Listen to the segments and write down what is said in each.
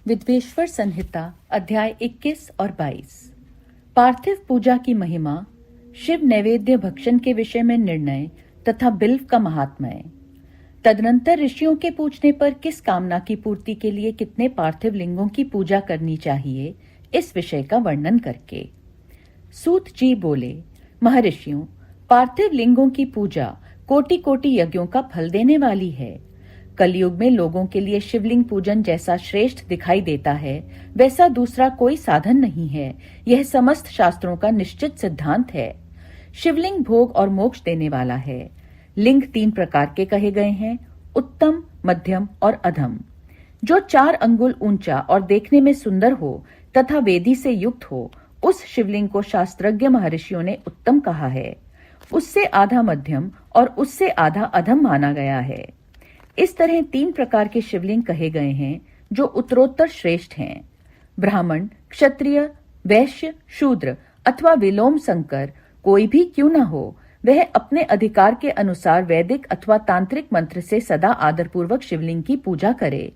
विद्वेश्वर संहिता अध्याय 21 और 22। पार्थिव पूजा की महिमा, शिव नैवेद्य भक्षण के विषय में निर्णय तथा बिल्व का महात्म्य। तदनंतर ऋषियों के पूछने पर किस कामना की पूर्ति के लिए कितने पार्थिव लिंगों की पूजा करनी चाहिए, इस विषय का वर्णन करके सूत जी बोले, महर्षियों, पार्थिव लिंगों की पूजा कोटि कोटि यज्ञों का फल देने वाली है। कलयुग में लोगों के लिए शिवलिंग पूजन जैसा श्रेष्ठ दिखाई देता है, वैसा दूसरा कोई साधन नहीं है। यह समस्त शास्त्रों का निश्चित सिद्धांत है। शिवलिंग भोग और मोक्ष देने वाला है। लिंग 3 प्रकार के कहे गए हैं, उत्तम, मध्यम और अधम। जो 4 अंगुल ऊंचा और देखने में सुंदर हो तथा वेदी से युक्त हो, उस शिवलिंग को शास्त्रज्ञ महर्षियों ने उत्तम कहा है। उससे आधा मध्यम और उससे आधा अधम माना गया है। इस तरह 3 प्रकार के शिवलिंग कहे गए हैं जो उत्तरोत्तर श्रेष्ठ हैं। ब्राह्मण, क्षत्रिय, वैश्य, शूद्र अथवा विलोम संकर कोई भी क्यों न हो, वह अपने अधिकार के अनुसार वैदिक अथवा तांत्रिक मंत्र से सदा आदरपूर्वक शिवलिंग की पूजा करे।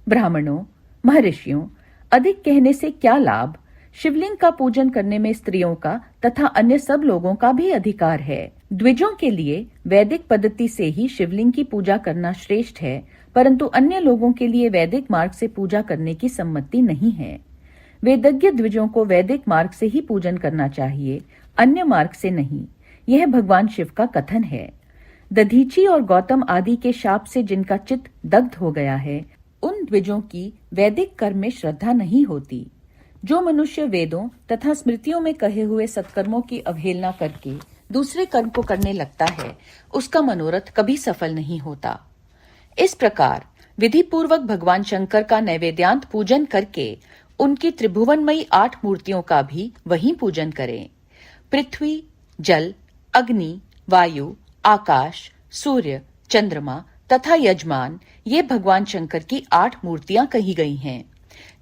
ब्राह्मणों, महर्षियों, अधिक कहने से क्या लाभ? शिवलिंग का पूजन करने में स्त्रियों का तथा अन्य सब लोगों का भी अधिकार है। द्विजों के लिए वैदिक पद्धति से ही शिवलिंग की पूजा करना श्रेष्ठ है, परंतु अन्य लोगों के लिए वैदिक मार्ग से पूजा करने की सम्मति नहीं है। वेदज्ञ द्विजों को वैदिक मार्ग से ही पूजन करना चाहिए, अन्य मार्ग से नहीं। यह भगवान शिव का कथन है। दधीची और गौतम आदि के शाप से जिनका चित्त दग्ध हो गया है, उन द्विजों की वैदिक कर्म में श्रद्धा नहीं होती। जो मनुष्य वेदों तथा स्मृतियों में कहे हुए सत्कर्मों की अवहेलना करके दूसरे कर्म को करने लगता है, उसका मनोरथ कभी सफल नहीं होता। इस प्रकार विधि पूर्वक भगवान शंकर का नैवेद्यांत पूजन करके उनकी त्रिभुवनमयी 8 मूर्तियों का भी वहीं पूजन करें। पृथ्वी, जल, अग्नि, वायु, आकाश, सूर्य, चंद्रमा तथा यजमान, ये भगवान शंकर की 8 मूर्तियां कही गई हैं।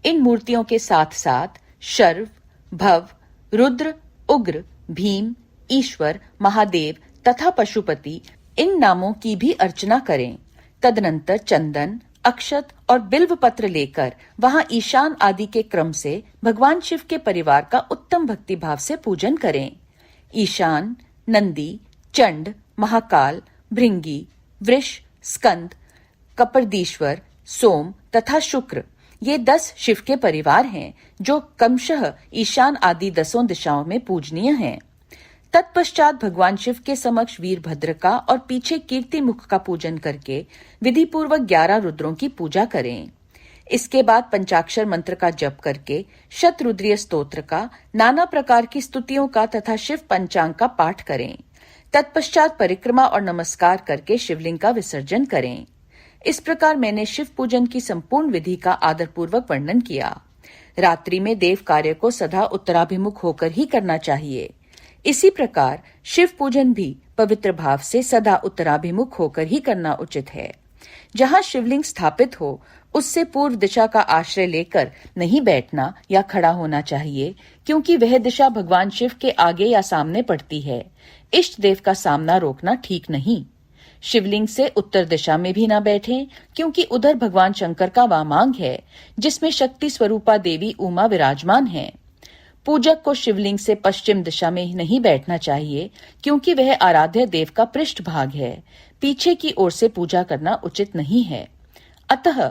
इन मूर्तियों के साथ साथ शर्व, भव, रुद्र, उग्र, भीम, ईश्वर, महादेव तथा पशुपति, इन नामों की भी अर्चना करें। तदनंतर चंदन, अक्षत और बिल्व पत्र लेकर वहां ईशान आदि के क्रम से भगवान शिव के परिवार का उत्तम भक्ति भाव से पूजन करें। ईशान, नंदी, चंड, महाकाल, भृंगी, वृष, स्कंद, कपर्दीश्वर, सोम तथा शुक्र, ये 10 शिव के परिवार हैं, जो क्रमशः ईशान आदि 10 दिशाओं में पूजनीय हैं। तत्पश्चात भगवान शिव के समक्ष वीरभद्र का और पीछे कीर्ति मुख का पूजन करके विधि पूर्वक 11 रुद्रों की पूजा करें। इसके बाद पंचाक्षर मंत्र का जप करके शतरुद्रीय स्तोत्र का, नाना प्रकार की स्तुतियों का तथा शिव पंचांग का पाठ करें। तत्पश्चात परिक्रमा और नमस्कार करके शिवलिंग का विसर्जन करें। इस प्रकार मैंने शिव पूजन की संपूर्ण विधि का आदरपूर्वक वर्णन किया। रात्रि में देव कार्य को सदा उत्तराभिमुख होकर ही करना चाहिए। इसी प्रकार शिव पूजन भी पवित्र भाव से सदा उत्तराभिमुख होकर ही करना उचित है। जहाँ शिवलिंग स्थापित हो, उससे पूर्व दिशा का आश्रय लेकर नहीं बैठना या खड़ा होना चाहिए, क्योंकि वह दिशा भगवान शिव के आगे या सामने पड़ती है। इष्ट देव का सामना रोकना ठीक नहीं। शिवलिंग से उत्तर दिशा में भी न बैठें, क्योंकि उधर भगवान शंकर का वामांग है, जिसमें शक्ति स्वरूपा देवी उमा विराजमान है। पूजक को शिवलिंग से पश्चिम दिशा में नहीं बैठना चाहिए, क्योंकि वह आराध्य देव का पृष्ठ भाग है। पीछे की ओर से पूजा करना उचित नहीं है। अतः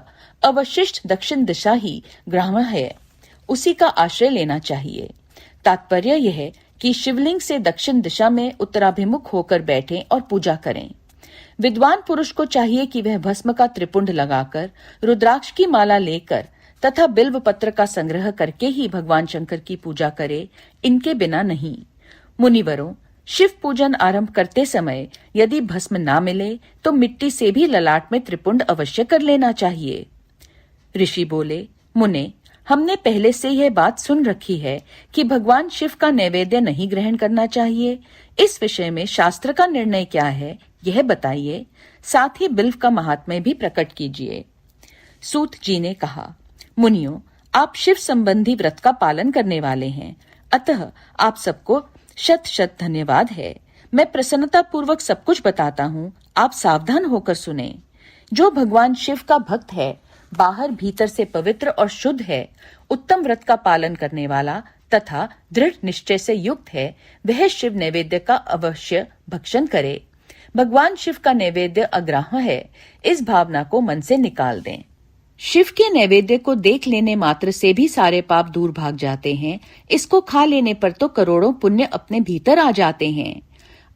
अवशिष्ट दक्षिण दिशा ही ग्राह्य है, उसी का आश्रय लेना चाहिए। तात्पर्य यह है कि शिवलिंग से दक्षिण दिशा में उत्तराभिमुख होकर बैठें और पूजा करें। विद्वान पुरुष को चाहिए कि वह भस्म का त्रिपुंड लगाकर, रुद्राक्ष की माला लेकर तथा बिल्व पत्र का संग्रह करके ही भगवान शंकर की पूजा करे, इनके बिना नहीं। मुनिवरों, शिव पूजन आरंभ करते समय यदि भस्म ना मिले तो मिट्टी से भी ललाट में त्रिपुंड अवश्य कर लेना चाहिए। ऋषि बोले, मुने, हमने पहले से यह बात सुन रखी है कि भगवान शिव का नैवेद्य नहीं ग्रहण करना चाहिए। इस विषय में शास्त्र का निर्णय क्या है, यह बताइए। साथ ही बिल्व का महात्म्य भी प्रकट कीजिए। सूत जी ने कहा, मुनियों, आप शिव संबंधी व्रत का पालन करने वाले हैं, अतः आप सबको शत शत धन्यवाद है। मैं प्रसन्नता पूर्वक सब कुछ बताता हूँ, आप सावधान होकर सुने। जो भगवान शिव का भक्त है, बाहर भीतर से पवित्र और शुद्ध है, उत्तम व्रत का पालन करने वाला तथा दृढ़ निश्चय से युक्त है, वह शिव नैवेद्य का अवश्य भक्षण करे। भगवान शिव का नैवेद्य अग्राह्य है, इस भावना को मन से निकाल दें। शिव के नैवेद्य को देख लेने मात्र से भी सारे पाप दूर भाग जाते हैं। इसको खा लेने पर तो करोड़ों पुण्य अपने भीतर आ जाते हैं।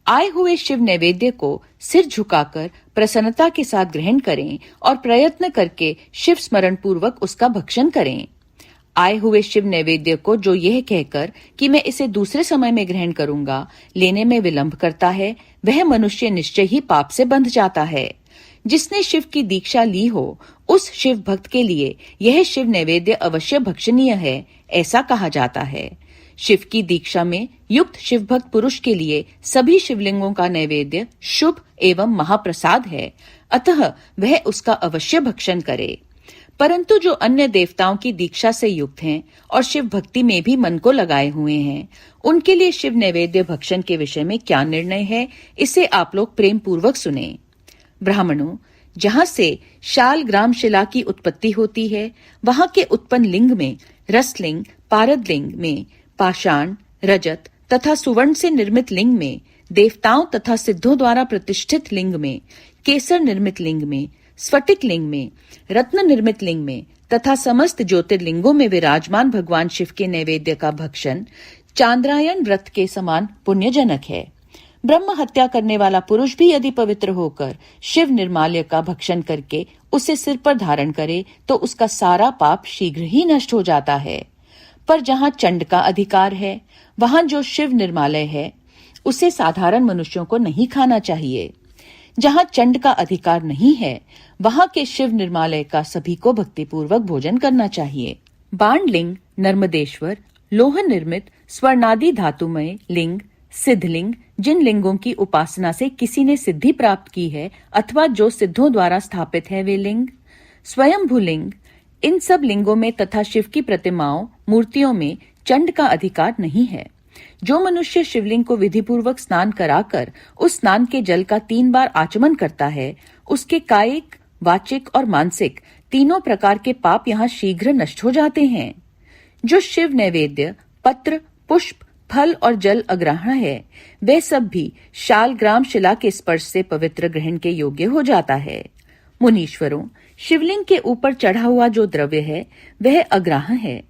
आए हुए शिव नैवेद्य को सिर झुकाकर प्रसन्नता के साथ ग्रहण करें और प्रयत्न करके शिव स्मरण पूर्वक उसका भक्षण करें। आए हुए शिव नैवेद्य को जो यह कहकर कि मैं इसे दूसरे समय में ग्रहण करूंगा, लेने में विलंब करता है, वह मनुष्य निश्चय ही पाप से बंध जाता है। जिसने शिव की दीक्षा ली हो, उस शिव भक्त के लिए यह शिव नैवेद्य अवश्य भक्षणीय है, ऐसा कहा जाता है। शिव की दीक्षा में युक्त शिव भक्त पुरुष के लिए सभी शिवलिंगों का नैवेद्य शुभ एवं महाप्रसाद है, अतः वह उसका अवश्य भक्षण करे। परंतु जो अन्य देवताओं की दीक्षा से युक्त हैं और शिव भक्ति में भी मन को लगाए हुए हैं, उनके लिए शिव नैवेद्य भक्षण के विषय में क्या निर्णय है, इसे आप लोग प्रेम पूर्वक सुने। ब्राह्मणों, जहाँ से शाल ग्राम शिला की उत्पत्ति होती है, वहां के उत्पन्न लिंग में रसलिंग, पारद लिंग में पाषाण, रजत तथा सुवर्ण से निर्मित लिंग में, देवताओं तथा सिद्धों द्वारा प्रतिष्ठित लिंग में, केसर निर्मित लिंग में, स्फटिक लिंग में, रत्न निर्मित लिंग में तथा समस्त ज्योतिर्लिंगों में विराजमान भगवान शिव के नैवेद्य का भक्षण चांद्रायण व्रत के समान पुण्यजनक है। ब्रह्म हत्या करने वाला पुरुष भी यदि पवित्र होकर शिव निर्माल्य का भक्षण करके उसे सिर पर धारण करे, तो उसका सारा पाप शीघ्र ही नष्ट हो जाता है। पर जहाँ चंड का अधिकार है, वहाँ जो शिव निर्मालय है, उसे साधारण मनुष्यों को नहीं खाना चाहिए। जहाँ चंड का अधिकार नहीं है, वहाँ के शिव निर्मालय का सभी को भक्तिपूर्वक भोजन करना चाहिए। बाणलिंग, नर्मदेश्वर, लोह निर्मित स्वर्णादि धातुमय लिंग, सिद्धलिंग, जिन लिंगों की उपासना से किसी ने सिद्धि प्राप्त की है अथवा जो सिद्धों द्वारा स्थापित है, वे लिंग, स्वयंभू लिंग, इन सब लिंगों में तथा शिव की प्रतिमाओं, मूर्तियों में चंड का अधिकार नहीं है। जो मनुष्य शिवलिंग को विधिपूर्वक स्नान कराकर उस स्नान के जल का 3 बार आचमन करता है, उसके कायिक, वाचिक और मानसिक तीनों प्रकार के पाप यहाँ शीघ्र नष्ट हो जाते हैं। जो शिव नैवेद्य पत्र, पुष्प, फल और जल अग्राह्य है, वे सब भी शाल ग्राम शिला के स्पर्श से पवित्र ग्रहण के योग्य हो जाता है। मुनीश्वरों, शिवलिंग के ऊपर चढ़ा हुआ जो द्रव्य है, वह अग्राह्य है।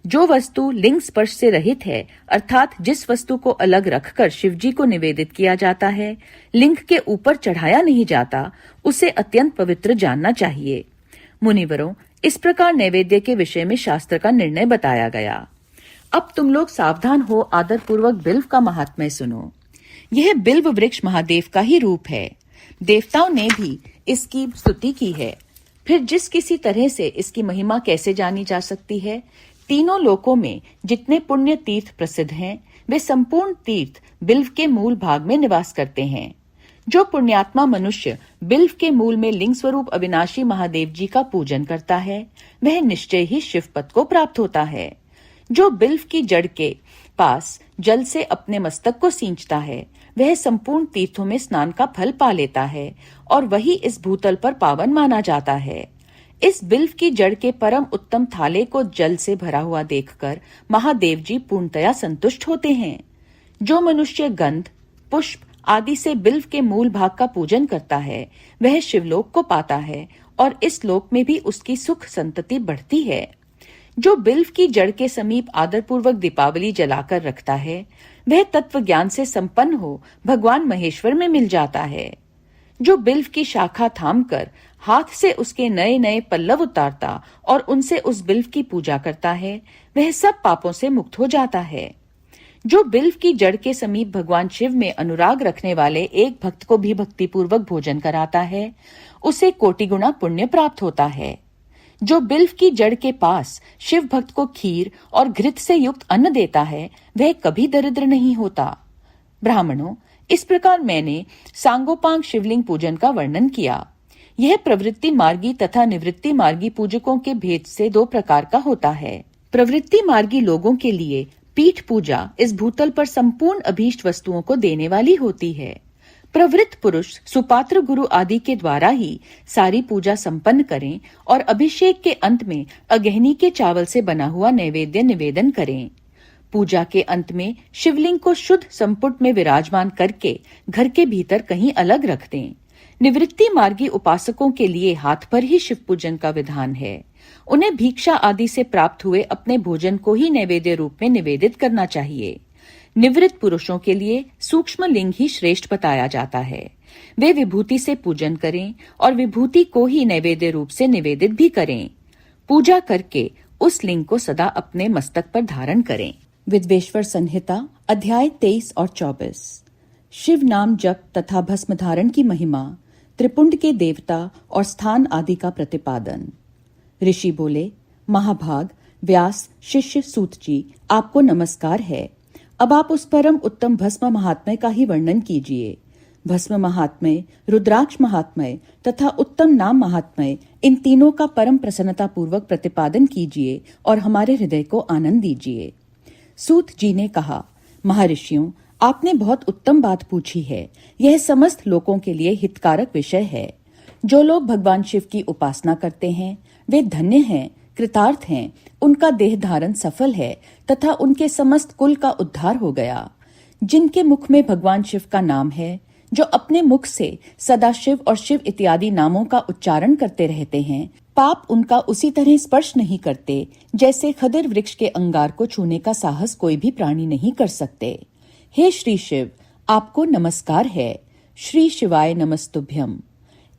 जो वस्तु लिंग स्पर्श से रहित है, अर्थात जिस वस्तु को अलग रखकर शिवजी को निवेदित किया जाता है, लिंग के ऊपर चढ़ाया नहीं जाता, उसे अत्यंत पवित्र जानना चाहिए। मुनिवरों, इस प्रकार नैवेद्य के विषय में शास्त्र का निर्णय बताया गया। अब तुम लोग सावधान हो, आदर पूर्वक बिल्व का महात्म्य सुनो। यह बिल्व वृक्ष महादेव का ही रूप है। देवताओं ने भी इसकी स्तुति की है। फिर जिस किसी तरह से इसकी महिमा कैसे जानी जा सकती है? तीनों लोकों में जितने पुण्य तीर्थ प्रसिद्ध हैं, वे संपूर्ण तीर्थ बिल्व के मूल भाग में निवास करते हैं। जो पुण्यात्मा मनुष्य बिल्व के मूल में लिंग स्वरूप अविनाशी महादेव जी का पूजन करता है, वह निश्चय ही शिवपद को प्राप्त होता है। जो बिल्व की जड़ के पास जल से अपने मस्तक को सींचता है, वह संपूर्ण तीर्थों में स्नान का फल पा लेता है और वही इस भूतल पर पावन माना जाता है। इस बिल्व की जड़ के परम उत्तम थाले को जल से भरा हुआ देखकर महादेव जी पूर्णतया संतुष्ट होते हैं। जो मनुष्य गंध, पुष्प आदि से बिल्व के मूल भाग का पूजन करता है, वह शिवलोक को पाता है और इस लोक में भी उसकी सुख संतति बढ़ती है। जो बिल्व की जड़ के समीप आदरपूर्वक दीपावली जलाकर रखता है, वह तत्व ज्ञान से संपन्न हो भगवान महेश्वर में मिल जाता है। जो बिल्व की शाखा थामकर हाथ से उसके नए नए पल्लव उतारता और उनसे उस बिल्व की पूजा करता है, वह सब पापों से मुक्त हो जाता है। जो बिल्व की जड़ के समीप भगवान शिव में अनुराग रखने वाले एक भक्त को भी भक्तिपूर्वक भोजन कराता है, उसे कोटि गुना पुण्य प्राप्त होता है। जो बिल्व की जड़ के पास शिव भक्त को खीर और घृत से युक्त अन्न देता है, वह कभी दरिद्र नहीं होता। ब्राह्मणों, इस प्रकार मैंने सांगोपांग शिवलिंग पूजन का वर्णन किया। यह प्रवृत्ति मार्गी तथा निवृत्ति मार्गी पूजकों के भेद से 2 प्रकार का होता है। प्रवृत्ति मार्गी लोगों के लिए पीठ पूजा इस भूतल पर संपूर्ण अभीष्ट वस्तुओं को देने वाली होती है। प्रवृत्त पुरुष सुपात्र गुरु आदि के द्वारा ही सारी पूजा संपन्न करें और अभिषेक के अंत में अगहनी के चावल से बना हुआ नैवेद्य निवेदन करें। पूजा के अंत में शिवलिंग को शुद्ध संपुट में विराजमान करके घर के भीतर कहीं अलग रख दें। निवृत्ति मार्गी उपासकों के लिए हाथ पर ही शिव पूजन का विधान है। उन्हें भिक्षा आदि से प्राप्त हुए अपने भोजन को ही नैवेद्य रूप में निवेदित करना चाहिए। निवृत्त पुरुषों के लिए सूक्ष्म लिंग ही श्रेष्ठ बताया जाता है। वे विभूति से पूजन करें और विभूति को ही नैवेद्य रूप से निवेदित भी करें। पूजा करके उस लिंग को सदा अपने मस्तक पर धारण करें। विद्वेश्वर संहिता अध्याय 23 और 24। शिव नाम जप तथा भस्म धारण की महिमा, त्रिपुंड के देवता और स्थान आदि का प्रतिपादन। ऋषि बोले, महाभाग व्यास शिष्य सूत जी, आपको नमस्कार है। अब आप उस परम उत्तम भस्म महात्म्य का ही वर्णन कीजिए। भस्म महात्म्य, रुद्राक्ष महात्म्य तथा उत्तम नाम महात्म्य, इन तीनों का परम प्रसन्नता पूर्वक प्रतिपादन कीजिए और हमारे हृदय को आनंद दीजिए। सूत जी ने कहा, महर्षियों, आपने बहुत उत्तम बात पूछी है। यह समस्त लोगों के लिए हितकारक विषय है। जो लोग भगवान शिव की उपासना करते हैं वे धन्य हैं, कृतार्थ हैं, उनका देह धारण सफल है तथा उनके समस्त कुल का उद्धार हो गया। जिनके मुख में भगवान शिव का नाम है, जो अपने मुख से सदा शिव और शिव इत्यादि नामों का उच्चारण करते रहते हैं, पाप उनका उसी तरह स्पर्श नहीं करते जैसे खदिर वृक्ष के अंगार को छूने का साहस कोई भी प्राणी नहीं कर सकते। हे श्री शिव, आपको नमस्कार है। श्री शिवाय नमस्तुभ्यम।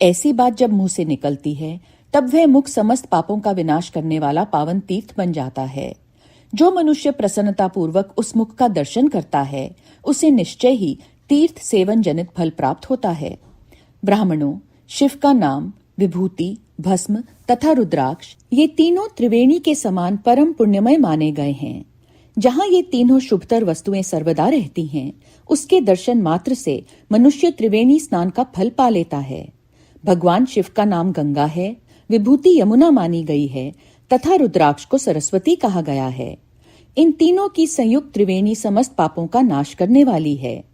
ऐसी बात जब मुंह से निकलती है तब वह मुख समस्त पापों का विनाश करने वाला पावन तीर्थ बन जाता है। जो मनुष्य प्रसन्नता पूर्वक उस मुख का दर्शन करता है उसे निश्चय ही तीर्थ सेवन जनित फल प्राप्त होता है। ब्राह्मणों, शिव का नाम, विभूति, भस्म तथा रुद्राक्ष, ये तीनों त्रिवेणी के समान परम पुण्यमय माने गए हैं। जहाँ ये तीनों शुभतर वस्तुएं सर्वदा रहती हैं, उसके दर्शन मात्र से मनुष्य त्रिवेणी स्नान का फल पा लेता है। भगवान शिव का नाम गंगा है, विभूति यमुना मानी गई है तथा रुद्राक्ष को सरस्वती कहा गया है। इन तीनों की संयुक्त त्रिवेणी समस्त पापों का नाश करने वाली है।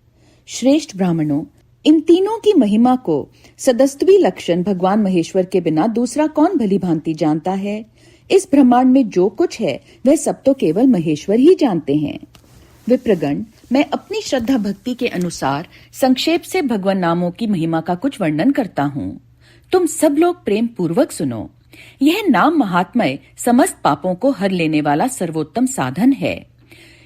श्रेष्ठ ब्राह्मणों, इन तीनों की महिमा को सदस्त्वी लक्षण भगवान महेश्वर के बिना दूसरा कौन भली भांति जानता है। इस ब्रह्मांड में जो कुछ है वह सब तो केवल महेश्वर ही जानते हैं। विप्रगण, मैं अपनी श्रद्धा भक्ति के अनुसार संक्षेप से भगवान नामों की महिमा का कुछ वर्णन करता हूँ। तुम सब लोग प्रेम पूर्वक सुनो। यह नाम महात्म्य समस्त पापों को हर लेने वाला सर्वोत्तम साधन है।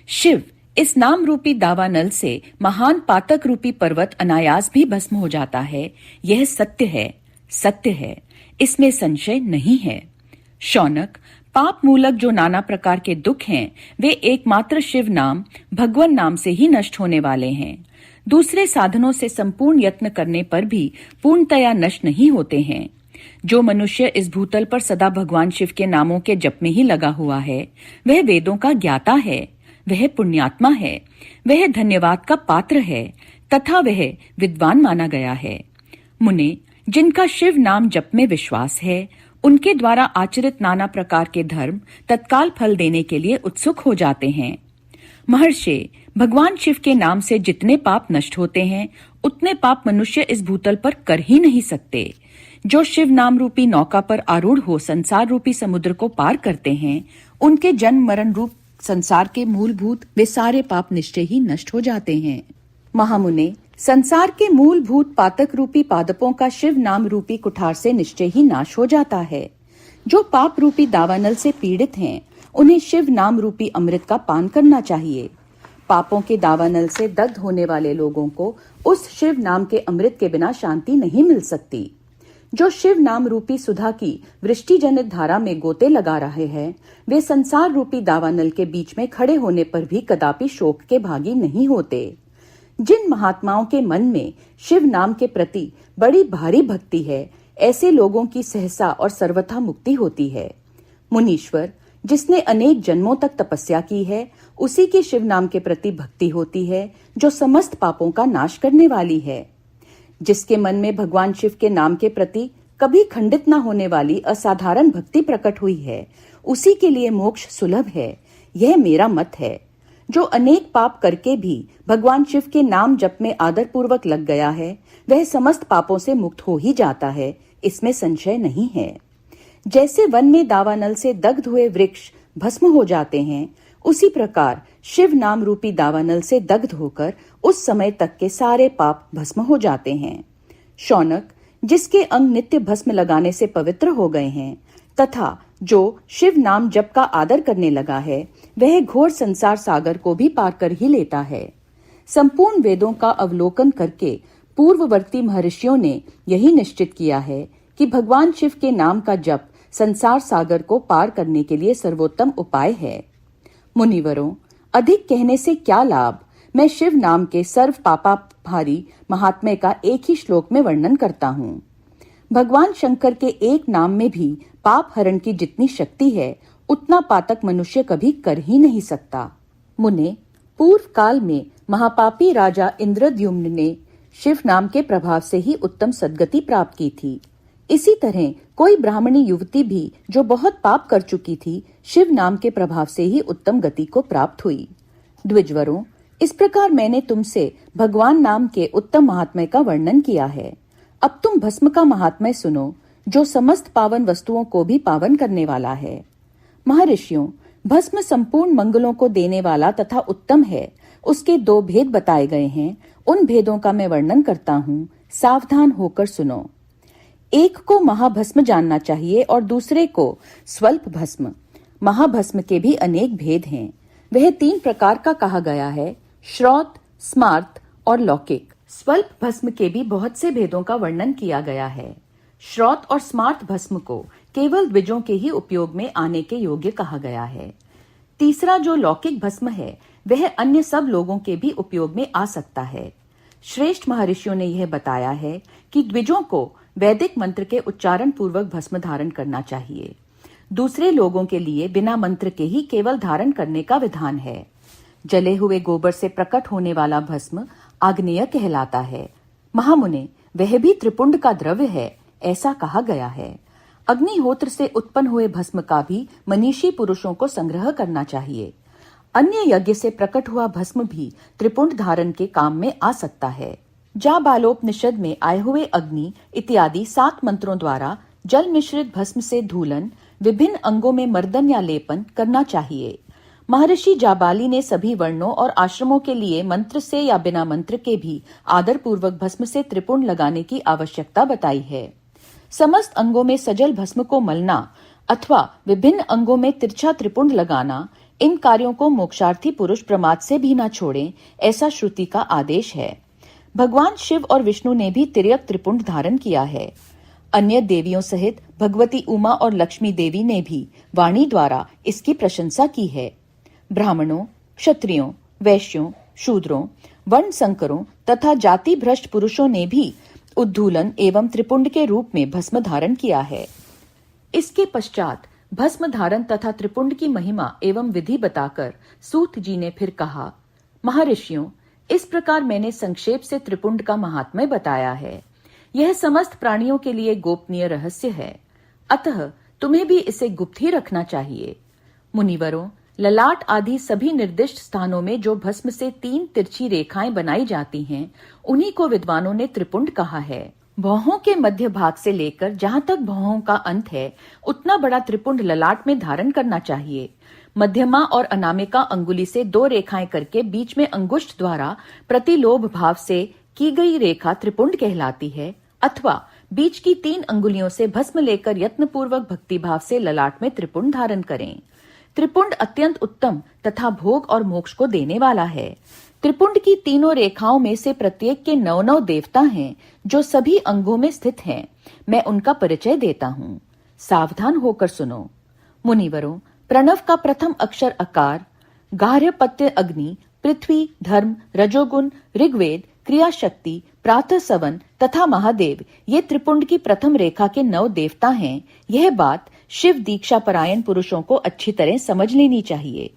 शिव इस नाम रूपी दावानल से महान पातक रूपी पर्वत अनायास भी भस्म हो जाता है। यह सत्य है, सत्य है, इसमें संशय नहीं है। शौनक, पाप मूलक जो नाना प्रकार के दुख हैं, वे एकमात्र शिव नाम, भगवान नाम से ही नष्ट होने वाले हैं। दूसरे साधनों से संपूर्ण यत्न करने पर भी पूर्णतया नष्ट नहीं होते हैं। जो मनुष्य इस भूतल पर सदा भगवान शिव के नामों के जप में ही लगा हुआ है, वह वेदों का ज्ञाता है, वह पुण्यात्मा है, वह धन्यवाद का पात्र है तथा वह विद्वान माना गया है। मुने, जिनका शिव नाम जप में विश्वास है, उनके द्वारा आचरित नाना प्रकार के धर्म तत्काल फल देने के लिए उत्सुक हो जाते हैं। महर्षि, भगवान शिव के नाम से जितने पाप नष्ट होते हैं, उतने पाप मनुष्य इस भूतल पर कर ही नहीं सकते। जो शिव नाम रूपी नौका पर आरूढ़ हो संसार रूपी समुद्र को पार करते हैं, उनके जन्म मरण रूप संसार के मूलभूत वे सारे पाप निश्चय ही नष्ट हो जाते हैं। महामुने, संसार के मूलभूत पातक रूपी पादपों का शिव नाम रूपी कुठार से निश्चय ही नाश हो जाता है। जो पाप रूपी दावानल से पीड़ित हैं, उन्हें शिव नाम रूपी अमृत का पान करना चाहिए। पापों के दावानल से दग्ध होने वाले लोगों को उस शिव नाम के अमृत के बिना शांति नहीं मिल सकती। जो शिव नाम रूपी सुधा की वृष्टि जनित धारा में गोते लगा रहे हैं, वे संसार रूपी दावानल के बीच में खड़े होने पर भी कदापि शोक के भागी नहीं होते। जिन महात्माओं के मन में शिव नाम के प्रति बड़ी भारी भक्ति है, ऐसे लोगों की सहसा और सर्वथा मुक्ति होती है। मुनीश्वर, जिसने अनेक जन्मों तक तपस्या की है, उसी की शिव नाम के प्रति भक्ति होती है, जो समस्त पापों का नाश करने वाली है। जिसके मन में भगवान शिव के नाम के प्रति कभी खंडित न होने वाली असाधारण भक्ति प्रकट हुई है, उसी के लिए मोक्ष सुलभ है। यह मेरा मत है। जो अनेक पाप करके भी भगवान शिव के नाम जप में आदर पूर्वक लग गया है, वह समस्त पापों से मुक्त हो ही जाता है, इसमें संशय नहीं है। जैसे वन में दावानल से दग्ध हुए वृक्ष भस्म हो जाते हैं, उसी प्रकार शिव नाम रूपी दावानल से दग्ध होकर उस समय तक के सारे पाप भस्म हो जाते हैं। शौनक, जिसके अंग नित्य भस्म लगाने से पवित्र हो गए हैं तथा जो शिव नाम जप का आदर करने लगा है, वह घोर संसार सागर को भी पार कर ही लेता है। संपूर्ण वेदों का अवलोकन करके पूर्ववर्ती महर्षियों ने यही निश्चित किया है कि भगवान शिव के नाम का जप संसार सागर को पार करने के लिए सर्वोत्तम उपाय है। मुनिवरों, अधिक कहने से क्या लाभ, मैं शिव नाम के सर्व पापाभारी महात्म्य का एक ही श्लोक में वर्णन करता हूँ। भगवान शंकर के एक नाम में भी पाप हरण की जितनी शक्ति है, उतना पातक मनुष्य कभी कर ही नहीं सकता। मुने, पूर्व काल में महापापी राजा इंद्रद्युम्न ने शिव नाम के प्रभाव से ही उत्तम सद्गति प्राप्त की थी। इसी तरह कोई ब्राह्मणी युवती भी जो बहुत पाप कर चुकी थी, शिव नाम के प्रभाव से ही उत्तम गति को प्राप्त हुई। द्विजवरों, इस प्रकार मैंने तुमसे भगवान नाम के उत्तम महात्म्य का वर्णन किया है। अब तुम भस्म का महात्म्य सुनो, जो समस्त पावन वस्तुओं को भी पावन करने वाला है। महर्षियों, भस्म संपूर्ण मंगलों को देने वाला तथा उत्तम है। उसके दो भेद बताए गए हैं, उन भेदों का मैं वर्णन करता हूँ, सावधान होकर सुनो। एक को महाभस्म जानना चाहिए और दूसरे को स्वल्प भस्म। महाभस्म के भी अनेक भेद हैं। वह 3 प्रकार का कहा गया है, श्रौत, स्मार्त और लौकिक। स्वल्प भस्म के भी बहुत से भेदों का वर्णन किया गया है। श्रौत और स्मार्त भस्म को केवल द्विजों के ही उपयोग में आने के योग्य कहा गया है। तीसरा जो लौकिक भस्म है, वह अन्य सब लोगों के भी उपयोग में आ सकता है। श्रेष्ठ महर्षियों ने यह बताया है कि द्विजों को वैदिक मंत्र के उच्चारण पूर्वक भस्म धारण करना चाहिए। दूसरे लोगों के लिए बिना मंत्र के ही केवल धारण करने का विधान है। जले हुए गोबर से प्रकट होने वाला भस्म आग्नेय कहलाता है। महामुने, वह भी त्रिपुंड का द्रव्य है, ऐसा कहा गया है। अग्निहोत्र से उत्पन्न हुए भस्म का भी मनीषी पुरुषों को संग्रह करना चाहिए। अन्य यज्ञ से प्रकट हुआ भस्म भी त्रिपुंड धारण के काम में आ सकता है। जाबालोपनिषद में आए हुए अग्नि इत्यादि 7 मंत्रों द्वारा जल मिश्रित भस्म से धूलन, विभिन्न अंगों में मर्दन या लेपन करना चाहिए। महर्षि जाबाली ने सभी वर्णों और आश्रमों के लिए मंत्र से या बिना मंत्र के भी आदर पूर्वक भस्म से त्रिपुंड लगाने की आवश्यकता बताई है। समस्त अंगों में सजल भस्म को मलना अथवा विभिन्न अंगों में तिरछा त्रिपुंड लगाना, इन कार्यों को मोक्षार्थी पुरुष प्रमाद से भी न छोड़ें, ऐसा श्रुति का आदेश है। भगवान शिव और विष्णु ने भी तिर्यक त्रिपुंड धारण किया है। अन्य देवियों सहित भगवती उमा और लक्ष्मी देवी ने भी वाणी द्वारा इसकी प्रशंसा की है। ब्राह्मणों, क्षत्रियों, वैश्यों, शूद्रों, वर्ण संकरों तथा जाति भ्रष्ट पुरुषों ने भी उद्धूलन एवं त्रिपुंड के रूप में भस्म धारण किया है। इसके पश्चात भस्म धारण तथा त्रिपुंड की महिमा एवं विधि बताकर सूत जी ने फिर कहा, महर्षियों, इस प्रकार मैंने संक्षेप से त्रिपुंड का महात्म्य बताया है। यह समस्त प्राणियों के लिए गोपनीय रहस्य है, अतः तुम्हें भी इसे गुप्त ही रखना चाहिए। मुनिवरों, ललाट आदि सभी निर्दिष्ट स्थानों में जो भस्म से 3 तिरछी रेखाएं बनाई जाती हैं, उन्हीं को विद्वानों ने त्रिपुंड कहा है। भौहों के मध्य भाग से लेकर जहां तक भौहों का अंत है, उतना बड़ा त्रिपुंड ललाट में धारण करना चाहिए। मध्यमा और अनामिका अंगुली से 2 रेखाएं करके बीच में अंगुष्ठ द्वारा प्रतिलोभ भाव से की गई रेखा त्रिपुंड कहलाती है, अथवा बीच की 3 अंगुलियों से भस्म लेकर यत्नपूर्वक भक्ति भाव से ललाट में त्रिपुंड धारण करें। त्रिपुंड अत्यंत उत्तम तथा भोग और मोक्ष को देने वाला है। त्रिपुंड की 3 रेखाओं में से प्रत्येक के 9 देवता हैं, जो सभी अंगों में स्थित हैं। मैं उनका परिचय देता हूँ, सावधान होकर सुनो। मुनिवरों, प्रणव का प्रथम अक्षर अकार, गार्हपत्य अग्नि, पृथ्वी, धर्म, रजोगुण, ऋग्वेद, क्रिया शक्ति, प्रातः सवन तथा महादेव, ये त्रिपुंड की प्रथम रेखा के 9 देवता हैं। यह बात शिव दीक्षा परायण पुरुषों को अच्छी तरह समझ लेनी चाहिए।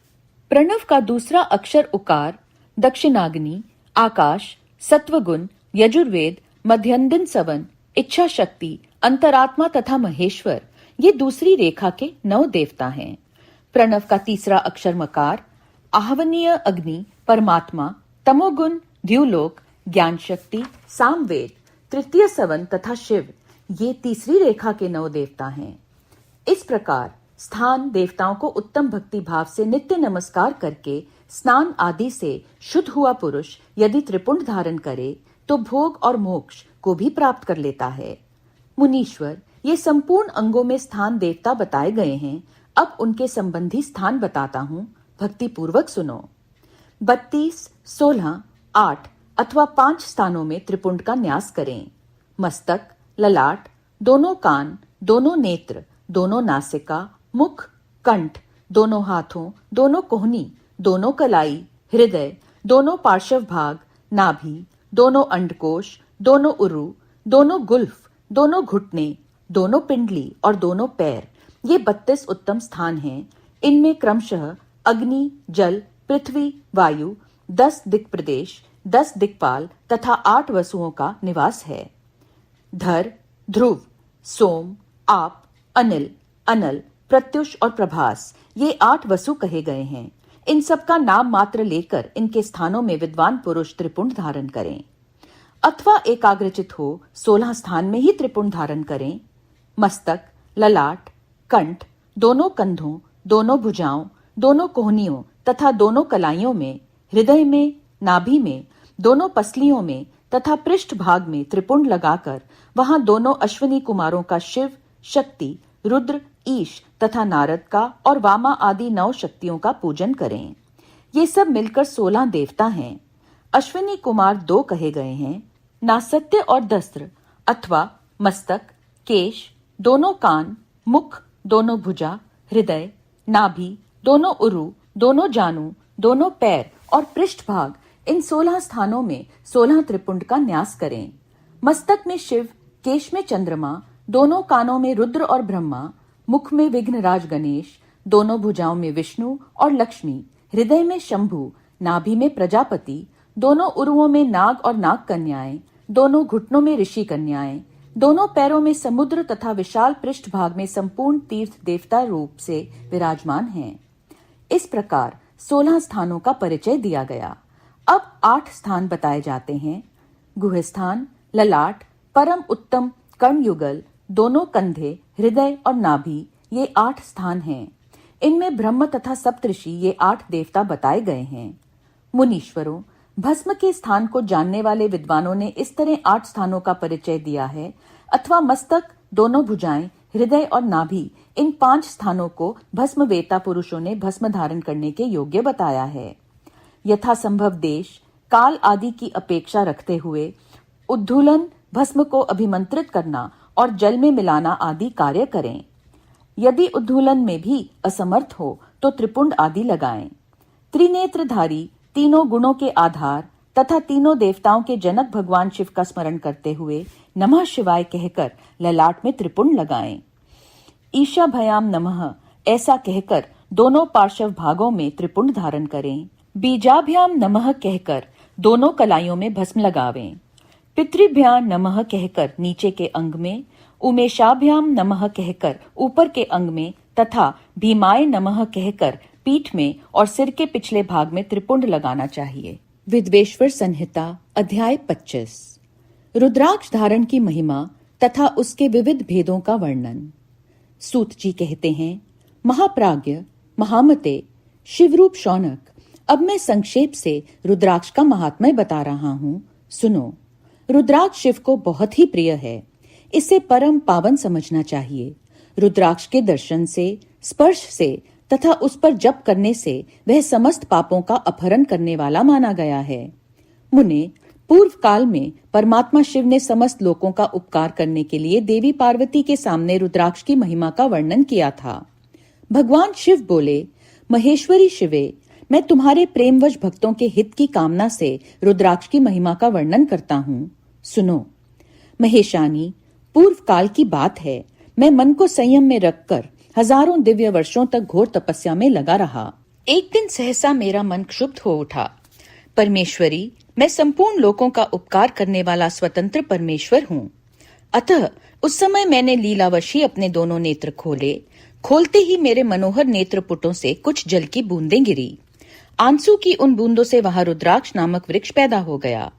प्रणव का दूसरा अक्षर उकार, दक्षिणाग्नि, आकाश, सत्वगुण, यजुर्वेद, मध्यंदिन सवन, इच्छा शक्ति, अंतरात्मा तथा महेश्वर, ये दूसरी रेखा के 9 देवता हैं। प्रणव का तीसरा अक्षर मकार, आहवनीय अग्नि परमात्मा, तमोगुण द्युलोक, ज्ञान शक्ति सामवेद, तृतीय सवन तथा शिव ये तीसरी रेखा के 9 देवता हैं। इस प्रकार स्थान देवताओं को उत्तम भक्ति भाव से नित्य नमस्कार करके स्नान आदि से शुद्ध हुआ पुरुष यदि त्रिपुंड धारण करे तो भोग और मोक्ष को भी प्राप्त कर लेता है। मुनीश्वर, ये संपूर्ण अंगों में स्थान देवता बताए गए हैं। अब उनके संबंधी स्थान बताता हूँ, भक्ति पूर्वक सुनो। 32, 16, 8 अथवा 5 स्थानों में त्रिपुंड का न्यास करें। मस्तक, ललाट, दोनों कान, दोनों नेत्र, दोनों नासिका, मुख, कंठ, दोनों हाथों, दोनों कोहनी, दोनों कलाई, हृदय, दोनों पार्श्व भाग, नाभि, दोनों अंडकोश, दोनों उरु, दोनों गुल्फ, दोनों घुटने, दोनों पिंडली और दोनों पैर, ये 32 उत्तम स्थान हैं। इनमें क्रमशः अग्नि, जल, पृथ्वी, वायु, 10 दिक् प्रदेश, 10 दिक्पाल तथा 8 वसुओं का निवास है। धर, ध्रुव, सोम, आप, अनिल, अनल, प्रत्युष और प्रभास ये 8 वसु कहे गए हैं। इन सब का नाम मात्र लेकर इनके स्थानों में विद्वान पुरुष त्रिपुंड धारण करें, अथवा एकाग्रचित हो 16 स्थान में ही त्रिपुंड धारण करें। मस्तक, ललाट, कंठ, दोनों कंधों, दोनों भुजाओं, दोनों कोहनियों तथा दोनों कलाइयों में, हृदय में, नाभि में, दोनों पसलियों में तथा पृष्ठ भाग में त्रिपुंड लगाकर वहां दोनों अश्विनी कुमारों का शिव, शक्ति, रुद्र, ईश तथा नारद का और वामा आदि 9 शक्तियों का पूजन करें। ये सब मिलकर 16 देवता हैं। अश्विनी कुमार 2 कहे गए हैं, नासत्य और दस्त्र अथवा मस्तक, केश, दोनों कान, मुख, दोनों भुजा, हृदय, नाभि, दोनों उरु, दोनों जानू, दोनों पैर और पृष्ठ भाग, इन 16 स्थानों में 16 त्रिपुंड का न्यास करें। मस्तक में शिव, केश में चंद्रमा, दोनों कानों में रुद्र और ब्रह्मा, मुख में विघ्नराज गणेश, दोनों भुजाओं में विष्णु और लक्ष्मी, हृदय में शंभु, नाभि में प्रजापति, दोनों उरुओं में नाग और नाग कन्याएं, दोनों घुटनों में ऋषि कन्याएं, दोनों पैरों में समुद्र तथा विशाल पृष्ठ भाग में संपूर्ण तीर्थ देवता रूप से विराजमान हैं। इस प्रकार 16 स्थानों का परिचय दिया गया। अब 8 स्थान बताए जाते हैं। गुहस्थान, ललाट, परम उत्तम कर्णयुगल, दोनों कंधे, हृदय और नाभि, ये 8 स्थान हैं। इनमें ब्रह्म तथा सप्तऋषि ये 8 देवता बताए गए हैं। मुनीश्वरों, भस्म के स्थान को जानने वाले विद्वानों ने इस तरह 8 स्थानों का परिचय दिया है, अथवा मस्तक, दोनों भुजाएं, हृदय और नाभि, इन 5 स्थानों को भस्म वेता पुरुषों ने भस्म धारण करने के योग्य बताया है। यथासंभव देश, काल आदि की अपेक्षा रखते हुए उद्धूलन, भस्म को अभिमंत्रित करना और जल में मिलाना आदि कार्य करें। यदि उद्धूलन में भी असमर्थ हो तो त्रिपुंड आदि लगाएं। त्रिनेत्रधारी, तीनों गुणों के आधार तथा तीनों देवताओं के जनक भगवान शिव का स्मरण करते हुए नमः शिवाय कहकर ललाट में त्रिपुंड लगाएं। ईशाभयाम नमः ऐसा कहकर दोनों पार्श्व भागों में त्रिपुंड धारण करें। बीजाभ्याम नमः कहकर दोनों कलाइयों में भस्म लगावें। पितृभ्याम नमः कहकर नीचे के अंग में, उमेशाभ्याम नमः कहकर ऊपर के अंग में तथा भीमाय नमः कहकर पीठ में और सिर के पिछले भाग में त्रिपुंड लगाना चाहिए। विद्वेश्वर संहिता अध्याय 25। रुद्राक्ष धारण की महिमा तथा उसके विविध भेदों का वर्णन। सूत जी कहते हैं, महाप्राज्ञ, महामते, शिवरूप शौनक, अब मैं संक्षेप से रुद्राक्ष का महात्म्य बता रहा हूँ, सुनो। रुद्राक्ष शिव को बहुत ही प्रिय है, इसे परम पावन समझना चाहिए। रुद्राक्ष के दर्शन से, स्पर्श से तथा उस पर जप करने से वह समस्त पापों का अपहरण करने वाला माना गया है। मुने, पूर्व काल में परमात्मा शिव ने समस्त लोगों का उपकार करने के लिए देवी पार्वती के सामने रुद्राक्ष की महिमा का वर्णन किया था। भगवान शिव बोले, महेश्वरी शिवे, मैं तुम्हारे प्रेमवश भक्तों के हित की कामना से रुद्राक्ष की महिमा का वर्णन करता हूँ, सुनो। महेशानी, पूर्व काल की बात है, मैं मन को संयम में रखकर हजारों दिव्य वर्षों तक घोर तपस्या में लगा रहा। एक दिन सहसा मेरा मन क्षुब्ध हो उठा। परमेश्वरी, मैं संपूर्ण लोगों का उपकार करने वाला स्वतंत्र परमेश्वर हूँ। अतः उस समय मैंने लीलावशी अपने दोनों नेत्र खोले। खोलते ही मेरे मनोहर नेत्रपुटों से कुछ जल की बूंदें गिरी। आंसू की उन बूंदों से वहां रुद्राक्ष नामक वृक्ष पैदा हो गया।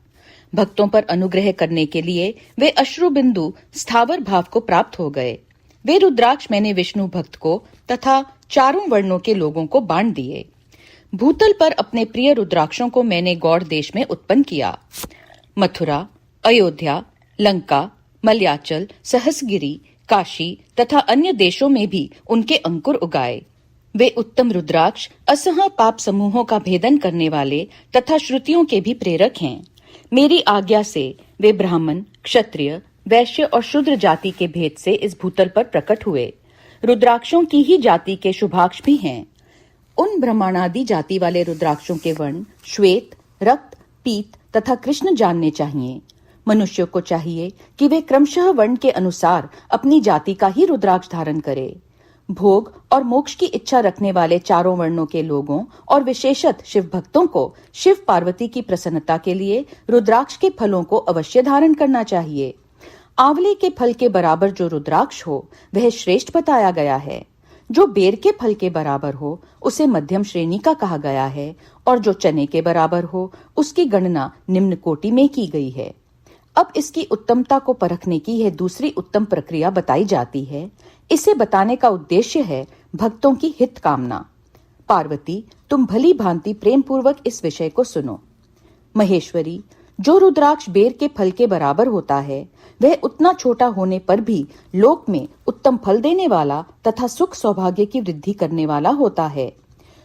भक्तों पर अनुग्रह करने के लिए वे अश्रु बिंदु स्थावर भाव को प्राप्त हो गए। वे रुद्राक्ष मैंने विष्णु भक्त को तथा चारों वर्णों के लोगों को बांट दिए। भूतल पर अपने प्रिय रुद्राक्षों को मैंने गौड़ देश में उत्पन्न किया। मथुरा, अयोध्या, लंका, मलयाचल, सहसगिरी, काशी तथा अन्य देशों में भी उनके अंकुर उगाए। वे उत्तम रुद्राक्ष असह पाप समूहों का भेदन करने वाले तथा श्रुतियों के भी प्रेरक हैं। मेरी आज्ञा से वे ब्राह्मण, क्षत्रिय, वैश्य और शूद्र जाति के भेद से इस भूतल पर प्रकट हुए। रुद्राक्षों की ही जाति के शुभाक्ष भी हैं। उन ब्रह्मांडादि जाति वाले रुद्राक्षों के वर्ण श्वेत, रक्त, पीत तथा कृष्ण जानने चाहिए। मनुष्य को चाहिए कि वे क्रमशः वर्ण के अनुसार अपनी जाति का ही रुद्राक्ष धारण करे। भोग और मोक्ष की इच्छा रखने वाले चारों वर्णों के लोगों और विशेषत शिव भक्तों को शिव पार्वती की प्रसन्नता के लिए रुद्राक्ष के फलों को अवश्य धारण करना चाहिए। आंवले के फल के बराबर जो रुद्राक्ष हो वह श्रेष्ठ बताया गया है। जो बेर के फल के बराबर हो उसे मध्यम श्रेणी का कहा गया है और जो चने के बराबर हो उसकी गणना निम्न कोटि में की गई है। अब इसकी उत्तमता को परखने की यह दूसरी उत्तम प्रक्रिया बताई जाती है। इसे बताने का उद्देश्य है भक्तों की हित कामना। पार्वती, तुम भली भांति प्रेम पूर्वक इस विषय को सुनो। महेश्वरी, जो रुद्राक्ष बेर के फल के बराबर होता है वह उतना छोटा होने पर भी लोक में उत्तम फल देने वाला तथा सुख सौभाग्य की वृद्धि करने वाला होता है।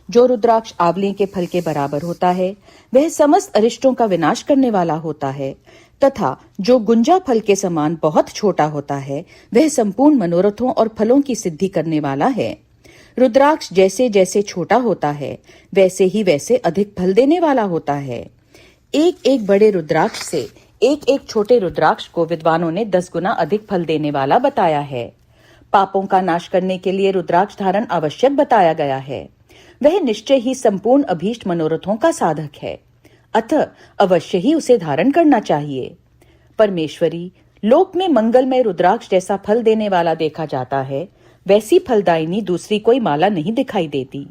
जो रुद्राक्ष आंवले के फल के बराबर होता है वह समस्त अरिष्टों का विनाश करने वाला होता है तथा जो गुंजा फल के समान बहुत छोटा होता है वह संपूर्ण मनोरथों और फलों की सिद्धि करने वाला है। रुद्राक्ष जैसे जैसे छोटा होता है वैसे ही वैसे अधिक फल देने वाला होता है। एक एक बड़े रुद्राक्ष से एक एक छोटे रुद्राक्ष को विद्वानों ने 10 गुना अधिक फल देने वाला बताया है। पापों का नाश करने के लिए रुद्राक्ष धारण आवश्यक बताया गया है। वह निश्चय ही संपूर्ण अभीष्ट मनोरथों का साधक है, अतः अवश्य ही उसे धारण करना चाहिए। परमेश्वरी, लोक में मंगलमय रुद्राक्ष जैसा फल देने वाला देखा जाता है वैसी फलदायिनी दूसरी कोई माला नहीं दिखाई देती।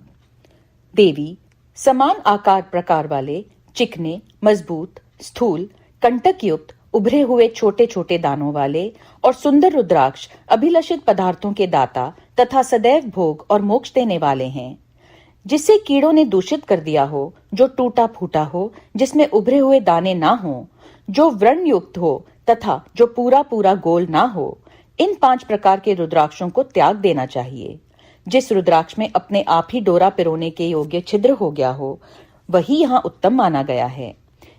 देवी, समान आकार प्रकार वाले चिकने, मजबूत, स्थूल, कंटक युक्त, उभरे हुए छोटे छोटे दानों वाले और सुंदर रुद्राक्ष अभिलषित पदार्थों के दाता तथा सदैव भोग और मोक्ष देने वाले हैं। जिसे कीड़ों ने दूषित कर दिया हो, जो टूटा फूटा हो, जिसमें उभरे हुए दाने ना हो, जो व्रण युक्त हो तथा जो पूरा पूरा गोल ना हो, इन 5 प्रकार के रुद्राक्षों को त्याग देना चाहिए। जिस रुद्राक्ष में अपने आप ही डोरा पिरोने के योग्य छिद्र हो गया हो वही यहाँ उत्तम माना गया है।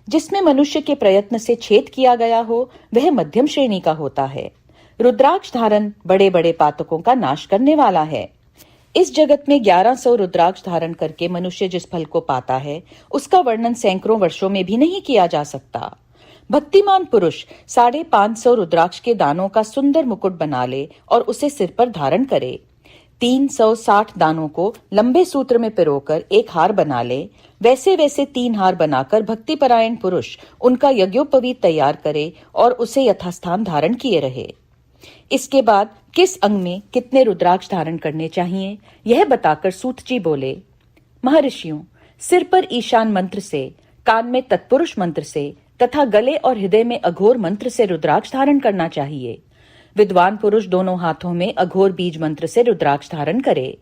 जिसमें मनुष्य के प्रयत्न से छेद किया गया हो वह मध्यम श्रेणी का होता है। रुद्राक्ष धारण बड़े बड़े पातकों का नाश करने वाला है। इस जगत में 1100 रुद्राक्ष धारण करके मनुष्य जिस फल को पाता है उसका वर्णन सैकड़ों वर्षों में भी नहीं किया जा सकता। भक्तिमान पुरुष 550 रुद्राक्ष के दानों का सुंदर मुकुट बना ले और उसे सिर पर धारण करे। 360 दानों को लंबे सूत्र में पिरोकर एक हार बना ले। वैसे वैसे 3 हार बनाकर भक्तिपरायण पुरुष उनका यज्ञोपवीत तैयार करे और उसे यथास्थान धारण किए रहे। इसके बाद किस अंग में कितने रुद्राक्ष धारण करने चाहिए यह बताकर सूत जी बोले, महर्षियों, सिर पर ईशान मंत्र से, कान में तत्पुरुष मंत्र से तथा गले और हृदय में अघोर मंत्र से रुद्राक्ष धारण करना चाहिए। विद्वान पुरुष दोनों हाथों में अघोर बीज मंत्र से रुद्राक्ष धारण करे।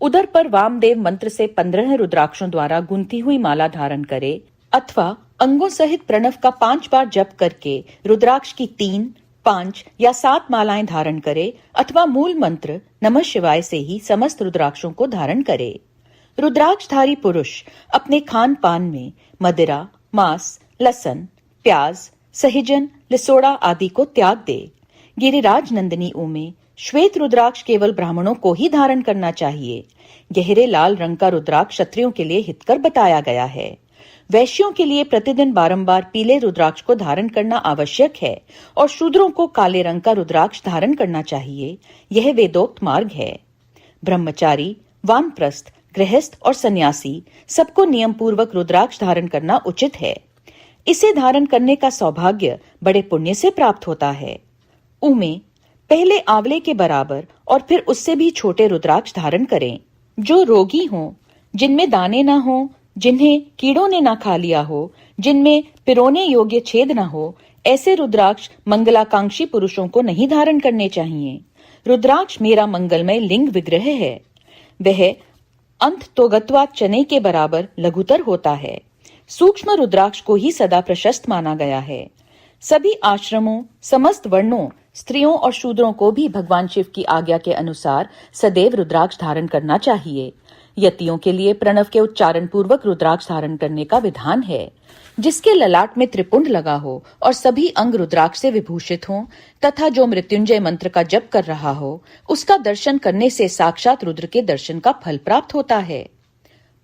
उदर पर वामदेव मंत्र से 15 रुद्राक्षों द्वारा गुंथी हुई माला धारण करे अथवा अंगों सहित प्रणव का 5 बार जप करके रुद्राक्ष की 3, 5 या 7 मालाएं धारण करे अथवा मूल मंत्र नमः शिवाय से ही समस्त रुद्राक्षों को धारण करे। रुद्राक्षधारी पुरुष अपने खान पान में मदिरा, मांस, लसन, प्याज, सहिजन, लिसोड़ा आदि को त्याग दे। गिरिराज नंदिनी में श्वेत रुद्राक्ष केवल ब्राह्मणों को ही धारण करना चाहिए। गहरे लाल रंग का रुद्राक्ष क्षत्रियों के लिए हितकर बताया गया है। वैश्यों के लिए प्रतिदिन बारंबार पीले रुद्राक्ष को धारण करना आवश्यक है और शूद्रों को काले रंग का रुद्राक्ष धारण करना चाहिए। यह वेदोक्त मार्ग है। ब्रह्मचारी, वानप्रस्थ, गृहस्थ और सन्यासी सबको नियम पूर्वक रुद्राक्ष धारण करना उचित है। इसे धारण करने का सौभाग्य बड़े पुण्य से प्राप्त होता है। उमें पहले आंवले के बराबर और फिर उससे भी छोटे रुद्राक्ष धारण करें। जो रोगी हों, जिनमें दाने न हों जिन्हें कीड़ों ने ना खा लिया हो, जिनमें पिरोने योग्य छेद न हो, ऐसे रुद्राक्ष मंगलाकांक्षी पुरुषों को नहीं धारण करने चाहिए। रुद्राक्ष मेरा मंगलमय लिंग विग्रह है। वह अंत तो गत्वा चने के बराबर लघुतर होता है। सूक्ष्म रुद्राक्ष को ही सदा प्रशस्त माना गया है। सभी आश्रमों, समस्त वर्णों, स्त्रियों और शूद्रों को भी भगवान शिव की आज्ञा के अनुसार सदैव रुद्राक्ष धारण करना चाहिए। यतियों के लिए प्रणव के उच्चारण पूर्वक रुद्राक्ष धारण करने का विधान है। जिसके ललाट में त्रिपुंड लगा हो और सभी अंग रुद्राक्ष से विभूषित हों तथा जो मृत्युंजय मंत्र का जप कर रहा हो, उसका दर्शन करने से साक्षात रुद्र के दर्शन का फल प्राप्त होता है।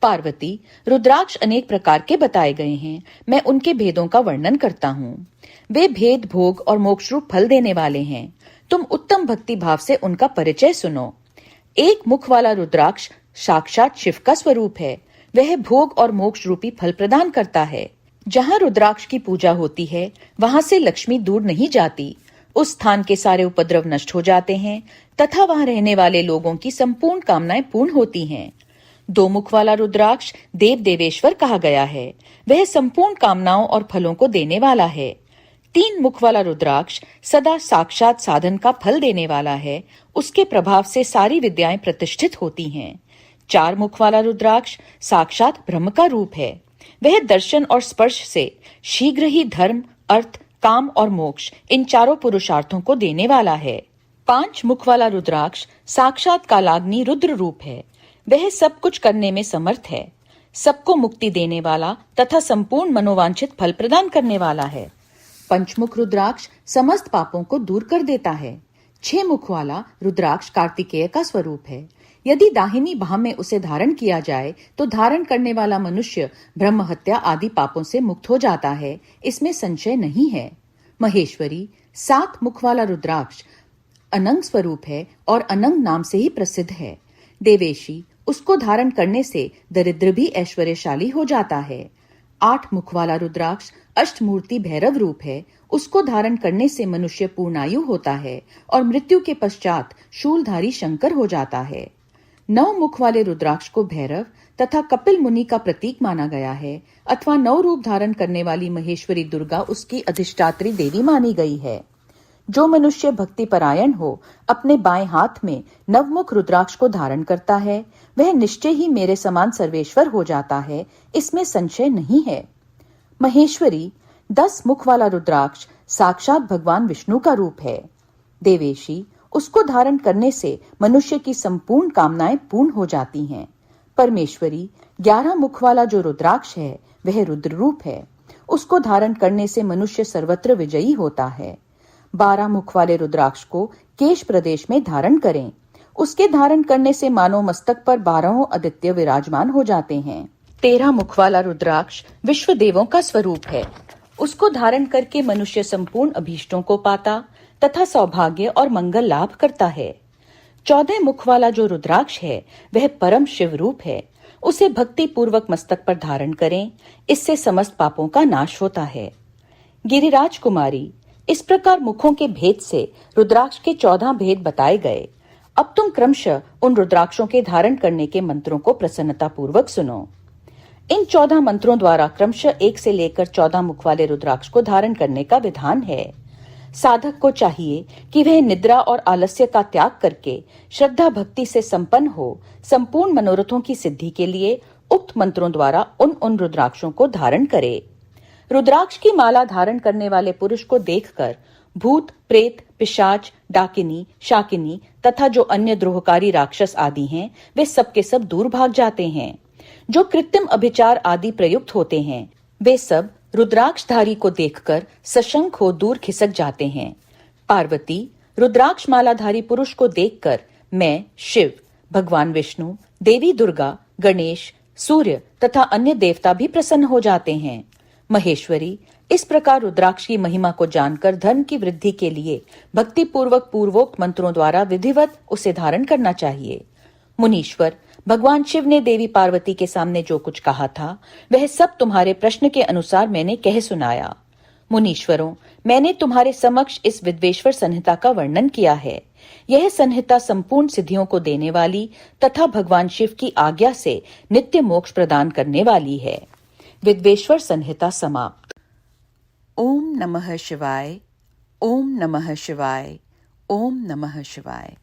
पार्वती, रुद्राक्ष अनेक प्रकार के बताए गए हैं। मैं उनके भेदों का वर्णन करता हूँ। वे भेद भोग और मोक्ष रूप फल देने वाले हैं। तुम उत्तम भक्ति भाव से उनका परिचय सुनो। एक मुख वाला रुद्राक्ष साक्षात शिव का स्वरूप है। वह भोग और मोक्ष रूपी फल प्रदान करता है। जहाँ रुद्राक्ष की पूजा होती है, वहां से लक्ष्मी दूर नहीं जाती। उस स्थान के सारे उपद्रव नष्ट हो जाते हैं तथा वहां रहने वाले लोगों की संपूर्ण कामनाएं पूर्ण होती हैं। दो मुख वाला रुद्राक्ष देव देवेश्वर कहा गया है। वह संपूर्ण कामनाओं और फलों को देने वाला है। तीन मुख वाला रुद्राक्ष सदा साक्षात साधन का फल देने वाला है। उसके प्रभाव से सारी विद्याएं प्रतिष्ठित होती हैं। चार मुख वाला रुद्राक्ष साक्षात ब्रह्म का रूप है। वह दर्शन और स्पर्श से शीघ्र ही धर्म, अर्थ, काम और मोक्ष इन चारों पुरुषार्थों को देने वाला है। पांच मुख वाला रुद्राक्ष साक्षात कालाग्नि रुद्र रूप है। वह सब कुछ करने में समर्थ है। सबको मुक्ति देने वाला तथा संपूर्ण मनोवांछित फल प्रदान करने वाला है। पंचमुख रुद्राक्ष समस्त पापों को दूर कर देता है। छह मुख वाला रुद्राक्ष कार्तिकेय का स्वरूप है। यदि दाहिनी बाह में उसे धारण किया जाए तो धारण करने वाला मनुष्य ब्रह्म हत्या आदि पापों से मुक्त हो जाता है। इसमें संशय नहीं है। महेश्वरी, सात मुख वाला रुद्राक्ष अनंग स्वरूप है और अनंग नाम से ही प्रसिद्ध है। देवेशी, उसको धारण करने से दरिद्र भी ऐश्वर्यशाली हो जाता है। आठ मुख वाला रुद्राक्ष अष्टमूर्ति भैरव रूप है। उसको धारण करने से मनुष्य पूर्णायु होता है और मृत्यु के पश्चात शूलधारी शंकर हो जाता है। नौ मुख वाले रुद्राक्ष को भैरव तथा कपिल मुनि का प्रतीक माना गया है अथवा नौ रूप धारण करने वाली महेश्वरी दुर्गा उसकी अधिष्ठात्री देवी मानी गई है। जो मनुष्य भक्ति परायण हो अपने बाएं हाथ में नवमुख रुद्राक्ष को धारण करता है, वह निश्चय ही मेरे समान सर्वेश्वर हो जाता है। इसमें संशय नहीं है। महेश्वरी, 10 मुख वाला रुद्राक्ष साक्षात भगवान विष्णु का रूप है। देवेशी, उसको धारण करने से मनुष्य की संपूर्ण कामनाएं पूर्ण हो जाती हैं। परमेश्वरी, 11 मुख वाला जो रुद्राक्ष है वह रुद्र रूप है। उसको धारण करने से मनुष्य सर्वत्र विजयी होता है। 12 मुख वाले रुद्राक्ष को केश प्रदेश में धारण करें। उसके धारण करने से मानो मस्तक पर 12 आदित्य विराजमान हो जाते हैं। 13 मुख वाला रुद्राक्ष विश्व देवों का स्वरूप है। उसको धारण करके मनुष्य संपूर्ण अभीष्टों को पाता तथा सौभाग्य और मंगल लाभ करता है। 14 मुख वाला जो रुद्राक्ष है वह परम शिव रूप है। उसे भक्ति पूर्वक मस्तक पर धारण करें। इससे समस्त पापों का नाश होता है। गिरिराज कुमारी, इस प्रकार मुखों के भेद से रुद्राक्ष के 14 भेद बताए गए। अब तुम क्रमशः उन रुद्राक्षों के धारण करने के मंत्रों को प्रसन्नता पूर्वक सुनो। इन 14 मंत्रों द्वारा क्रमशः 1 से लेकर 14 मुख वाले रुद्राक्ष को धारण करने का विधान है। साधक को चाहिए कि वह निद्रा और आलस्य का त्याग करके श्रद्धा भक्ति से संपन्न हो संपूर्ण मनोरथों की सिद्धि के लिए उक्त मंत्रों द्वारा उन रुद्राक्षों को धारण करे। रुद्राक्ष की माला धारण करने वाले पुरुष को देखकर भूत, प्रेत, पिशाच, डाकिनी, शाकिनी तथा जो अन्य द्रोहकारी राक्षस आदि हैं, वे सब के सब दूर भाग जाते हैं। जो कृत्रिम अभिचार आदि प्रयुक्त होते हैं, वे सब रुद्राक्षधारी को देखकर सशंक हो दूर खिसक जाते हैं। पार्वती, रुद्राक्ष मालाधारी पुरुष को देखकर मैं शिव, भगवान विष्णु, देवी दुर्गा, गणेश, सूर्य तथा अन्य देवता भी प्रसन्न हो जाते हैं। महेश्वरी, इस प्रकार रुद्राक्ष की महिमा को जानकर धर्म की वृद्धि के लिए भक्ति पूर्वक पूर्वोक्त मंत्रों द्वारा विधिवत उसे धारण करना चाहिए। मुनीश्वर, भगवान शिव ने देवी पार्वती के सामने जो कुछ कहा था वह सब तुम्हारे प्रश्न के अनुसार मैंने कह सुनाया। मुनीश्वरों, मैंने तुम्हारे समक्ष इस विद्वेश्वर संहिता का वर्णन किया है। यह संहिता संपूर्ण सिद्धियों को देने वाली तथा भगवान शिव की आज्ञा से नित्य मोक्ष प्रदान करने वाली है। विद्वेश्वर संहिता समाप्त। ओम नमः शिवाय, ओम नमः शिवाय, ओम नमः शिवाय।